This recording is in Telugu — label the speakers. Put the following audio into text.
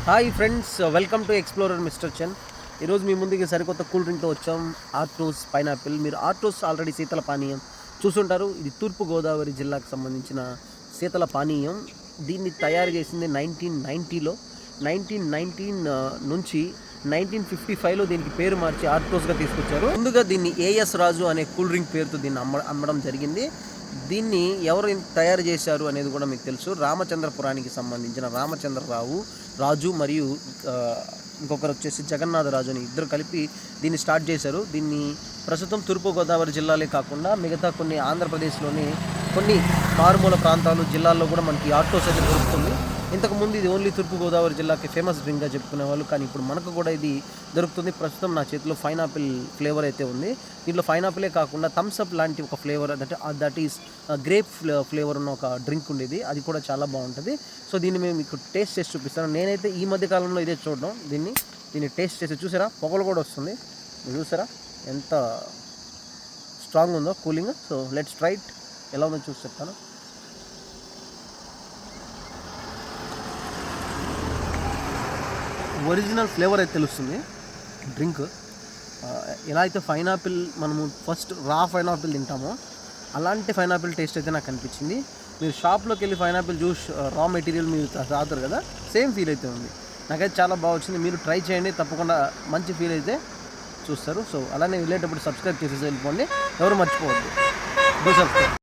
Speaker 1: Hi friends, welcome to explorer mister Chen. ఈరోజు మీ ముందుకి సరికొత్త కూల్ డ్రింక్తో వచ్చాం. ఆర్టోస్ పైనాపిల్. మీరు ఆర్టోస్ ఆల్రెడీ శీతల పానీయం చూసుంటారు. ఇది తూర్పుగోదావరి జిల్లాకు సంబంధించిన శీతల పానీయం. దీన్ని తయారు చేసింది 1990లో. 1919 నుంచి 1955లో దీనికి పేరు మార్చి ఆర్టోస్గా తీసుకొచ్చారు. ముందుగా దీన్ని ఏఎస్ రాజు అనే కూల్ డ్రింక్ పేరుతో దీన్ని అమ్మడం జరిగింది. దీన్ని ఎవరు తయారు చేశారు అనేది కూడా మీకు తెలుసు. రామచంద్రపురానికి సంబంధించిన రామచంద్రరావు రాజు మరియు ఇంకొకరు వచ్చేసి జగన్నాథరాజు అని ఇద్దరు కలిపి దీన్ని స్టార్ట్ చేశారు. దీన్ని ప్రస్తుతం తూర్పుగోదావరి జిల్లాలే కాకుండా మిగతా కొన్ని ఆంధ్రప్రదేశ్లోని కొన్ని మారుమూల ప్రాంతాలు జిల్లాల్లో కూడా మనకి ఆటోస్ అయితే దొరుకుతుంది. ఇంతకుముందు ఇది ఓన్లీ తూర్పుగోదావరి జిల్లాకి ఫేమస్ డ్రింక్గా చెప్పుకునేవాళ్ళు, కానీ ఇప్పుడు మనకు కూడా ఇది దొరుకుతుంది. ప్రస్తుతం నా చేతిలో పైనాపిల్ ఫ్లేవర్ అయితే ఉంది. దీంట్లో పైనాపిలే కాకుండా థమ్స్అప్ లాంటి ఒక flavour that is grape flavour ఉన్న ఒక డ్రింక్ ఉండేది. అది కూడా చాలా బాగుంటుంది. సో దీన్ని మేము మీకు టేస్ట్ చేసి చూపిస్తాను. నేనైతే ఈ మధ్య కాలంలో ఇదే చూడడం, దీన్ని టేస్ట్ చేసి చూసారా, పొగలు కూడా వస్తుంది. మీరు చూసారా ఎంత స్ట్రాంగ్ ఉందో cooling. So let's try it. ఎలా ఉందో చూసి చెప్తాను. ఒరిజినల్ ఫ్లేవర్ అయితే తెలుస్తుంది డ్రింక్. ఎలా అయితే పైనాపిల్ మనము ఫస్ట్ రా పైనాపిల్ తింటామో అలాంటి పైనాపిల్ టేస్ట్ అయితే నాకు అనిపించింది. మీరు షాప్లోకి వెళ్ళి పైనాపిల్ జ్యూస్ రా మెటీరియల్ మీరు తాగుతారు కదా, సేమ్ ఫీల్ అయితే ఉంది. నాకైతే చాలా బాగా వచ్చింది. మీరు ట్రై చేయండి, తప్పకుండా మంచి ఫీల్ అయితే చూస్తారు. సో అలానే వెళ్ళేటప్పుడు సబ్స్క్రైబ్ చేసేసి వెళ్ళిపోండి, ఎవరు మర్చిపోవద్దు. Do subscribe.